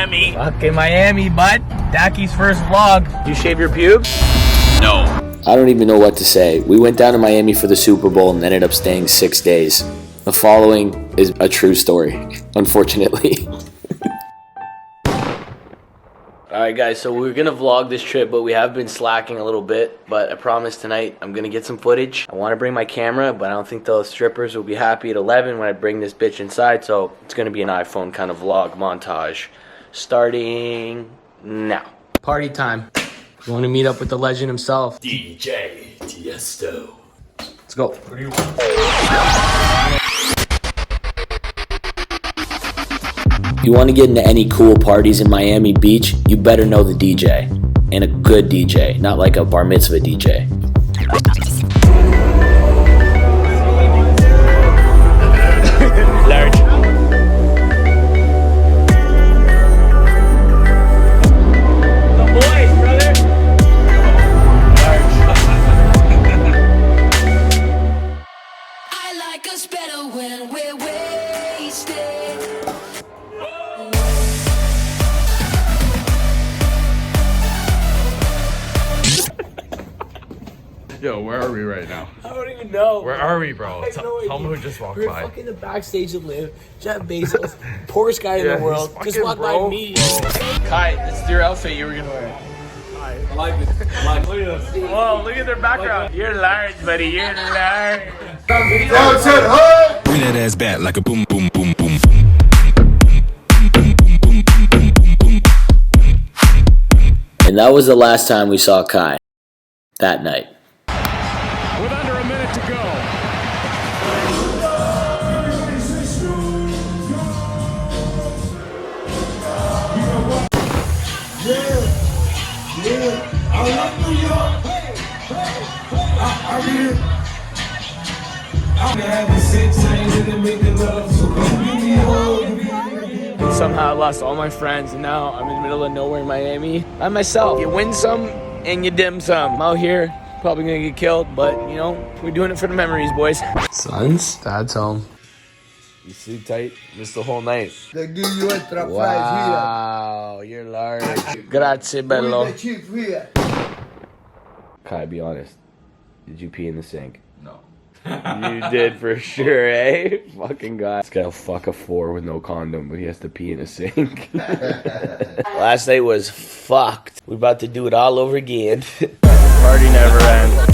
Miami. Fucking Miami, bud. Daki's first vlog. You shave your pubes? No. I don't even know what to say. We went down to Miami for the Super Bowl and ended up staying 6 days. The following is a true story, unfortunately. Alright guys, so we're gonna vlog this trip, but we have been slacking a little bit. But I promise tonight I'm gonna get some footage. I wanna bring my camera, but I don't think the strippers will be happy at 11 when I bring this bitch inside. So it's gonna be an iPhone kind of vlog montage. Starting now. Party time. You wanna meet up with the legend himself? DJ Tiesto. Let's go. What do you want? If you want to get into any cool parties in Miami Beach, you better know the DJ. And a good DJ, not like a bar mitzvah DJ. Large. The boys, brother. I like us better when we're wasted. Yo, where are we right now? I don't even know. Where are we, bro? No Tell me who just walked We're by. fucking the backstage of Liv. Jeff Bezos, poorest guy in the world, he's just fucking walked bro. by me. Kai, this is your outfit you were gonna wear. I like it. Look at this. Whoa, look at their background. You're large, buddy. You're large. Bring that ass back like a boom, boom, boom, boom. And that was the last time we saw Kai. That night. With under a minute to go. Somehow I lost all my friends, and now I'm in the middle of nowhere in Miami by myself. You win some and you dim some. I'm out here, probably gonna get killed, but you know, we're doing it for the memories, boys. Sons, dad's home. You sleep tight, missed the whole night. They give you extra Wow, you're large. Grazie, bello. fries here. Cheap here. Kai, be honest. Did you pee in the sink? No. You did for sure, eh? Fucking guy. This guy'll fuck a 4 with no condom, but he has to pee in a sink. Last night was fucked. We're about to do it all over again. Party never ends.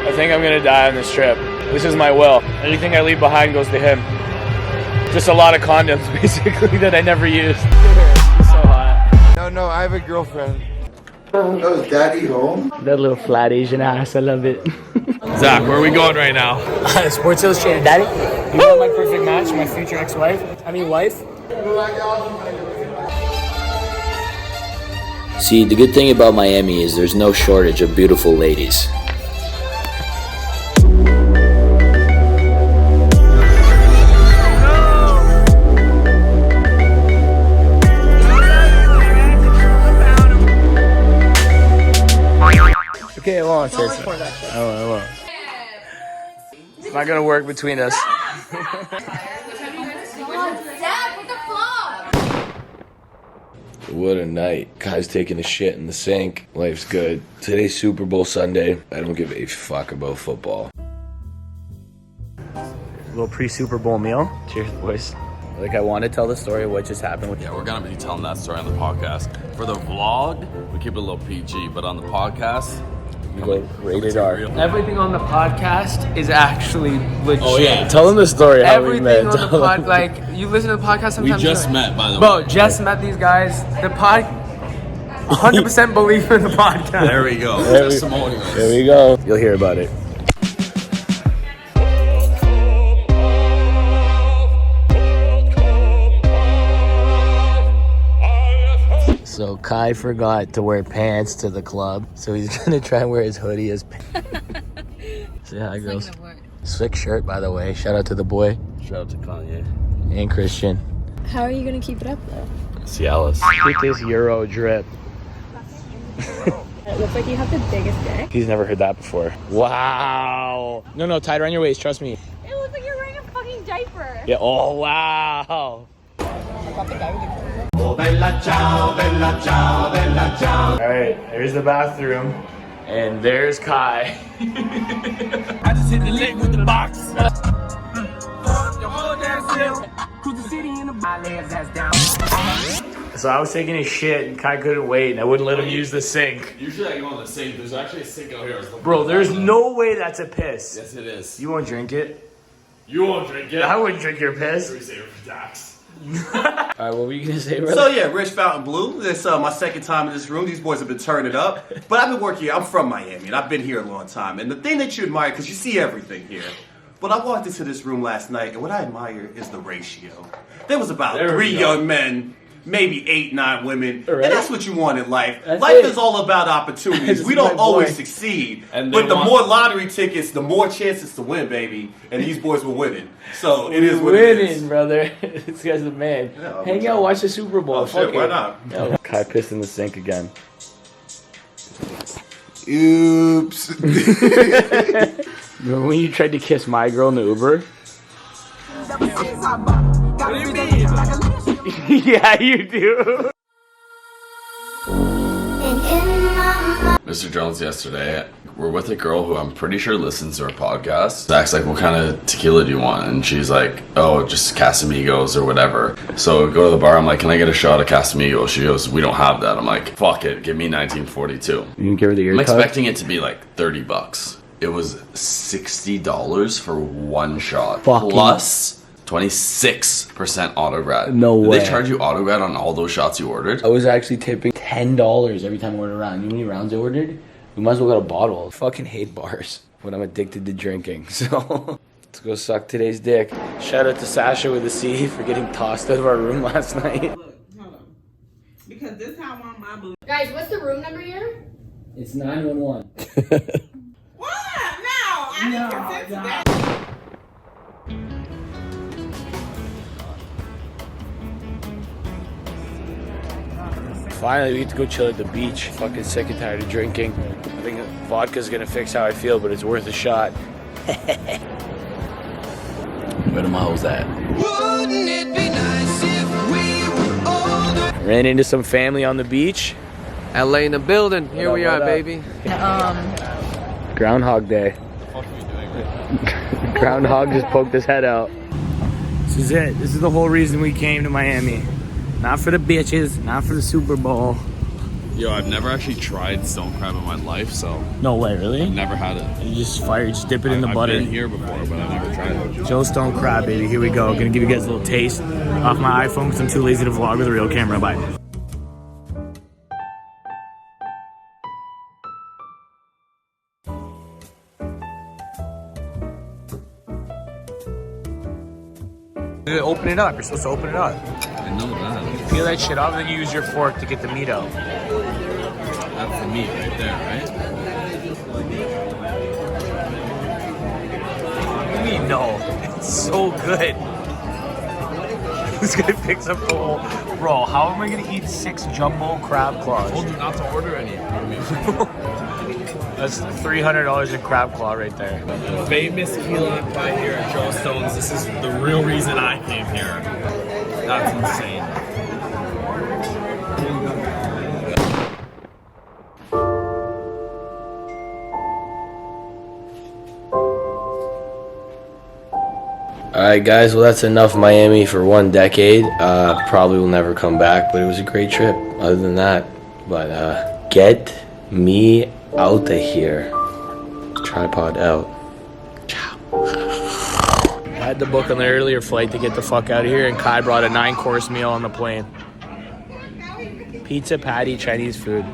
I think I'm gonna die on this trip. This is my will. Anything I leave behind goes to him. Just a lot of condoms, basically, that I never used. It's so hot. No, I have a girlfriend. Oh, is daddy home? That little flat Asian ass, I love it. Zach, where are we going right now? Sports Illustrated, daddy. You know my perfect match, my future ex-wife. Wife. See, the good thing about Miami is there's no shortage of beautiful ladies. Okay, I won't say so. I won't. It's not gonna work between us. What a night. Kai's taking a shit in the sink. Life's good. Today's Super Bowl Sunday. I don't give a fuck about football. A little pre-Super Bowl meal. Cheers, boys. Like, I want to tell the story of what just happened with Yeah, we're gonna be telling that story on the podcast. For the vlog, we keep it a little PG, but on the podcast, you. Go rated R. real. Everything on the podcast is actually legit. Oh, yeah. Tell them the story how we Everything met. on the pod, like, you listen to the podcast We sometimes. just met, by the Bro, way. just met these guys. The pod, 100% believe in the podcast. There we go. There we- Testimonials. There we go. You'll hear about it. So Kai forgot to wear pants to the club, so he's gonna try and wear his hoodie as pants. Say hi, girls. Sick shirt, by the way. Shout out to the boy Shout out to Kanye. and Christian. How are you gonna keep it up though? Cialis. Look at this Euro drip. It looks like you have the biggest dick. He's never heard that before. Wow. No, tie it around your waist. Trust me. It looks like you're wearing a fucking fucking diaper. Yeah. Oh wow. All right, there's the bathroom, and there's Kai. I just hit the leg with the box. So I was taking a shit, and Kai couldn't wait, and I wouldn't let him use the sink. Usually I go on the sink. There's actually a sink out here. Bro, there's no way that's a piss. Yes, it is. You won't drink it? You won't drink it. I wouldn't drink your piss. We save it for Dax. Alright, what were you gonna say, brother? So yeah, Rich Fountain Blue. This my second time in this room. These boys have been turning it up. But I've been working here. I'm from Miami, and I've been here a long time. And the thing that you admire, because you see everything here. But I walked into this room last night, and what I admire is the ratio. There was about 3 young men, maybe 8, 9 women. Right. And that's what you want in life. That's Life it. is all about opportunities. We don't always succeed. But the more lottery tickets, the more chances to win, baby. And these boys were winning. So it is what it is. Winning, brother. This guy's the man. Yeah, hang out, watch the Super Bowl. Oh, shit, why not? No. Kai pissed in the sink again. Oops. Remember when you tried to kiss my girl in the Uber? What do you mean? Yeah, you do. Mr. Jones yesterday, we're with a girl who I'm pretty sure listens to our podcast. Zach's like, what kind of tequila do you want? And she's like, oh, just Casamigos or whatever. So we go to the bar. I'm like, can I get a shot of Casamigos? She goes, we don't have that. I'm like, fuck it. Give me 1942. You can give her the ear I'm cut? expecting it to be like $30. It was $60 for one shot. Fucking plus 26% autograd. No Did way. they charge you autograd on all those shots you ordered? I was actually tipping $10 every time I ordered a round. You know how many rounds I ordered? We might as well got a bottle. I fucking hate bars, but I'm addicted to drinking. So let's go suck today's dick. Shout out to Sasha with a C for getting tossed out of our room last night. Look, hold on. Because this how I want my boo. Guys, what's the room number here? It's 911. What? No, I didn't consent to that. Finally, we get to go chill at the beach. Fucking sick and tired of drinking. I think vodka's gonna fix how I feel, but it's worth a shot. Where the hoes at? Wouldn't it be nice if we were older? Ran into some family on the beach. LA in the building. Here we are, What up? baby. Groundhog Day. What are you doing? Groundhog just poked his head out. This is it. This is the whole reason we came to Miami. Not for the bitches, not for the Super Bowl. Yo, I've never actually tried stone crab in my life, so No way, really? never had it. You just fire, just dip it in the I've butter. been here before, but I've never tried it. Joe Stone Crab, baby. Here we go. Gonna give you guys a little taste off my iPhone because I'm too lazy to vlog with a real camera. Bye. Open it up. You're supposed to open it up. I know that. Peel that shit off, and then you use your fork to get the meat out. That's the meat right there, right? What do you mean, no? It's so good. This guy picks up the whole... Bro, how am I going to eat 6 jumbo crab claws? I told you not to order any. That's $300 in crab claw right there. Famous key lime pie here at Joe Stone's. This is the real reason I came here. That's insane. Alright guys, well that's enough Miami for 1 decade. Probably will never come back, but it was a great trip other than that. But get me out of here. Tripod out. Ciao. I had to book on the earlier flight to get the fuck out of here, and Kai brought a 9-course meal on the plane. Pizza, patty, Chinese food.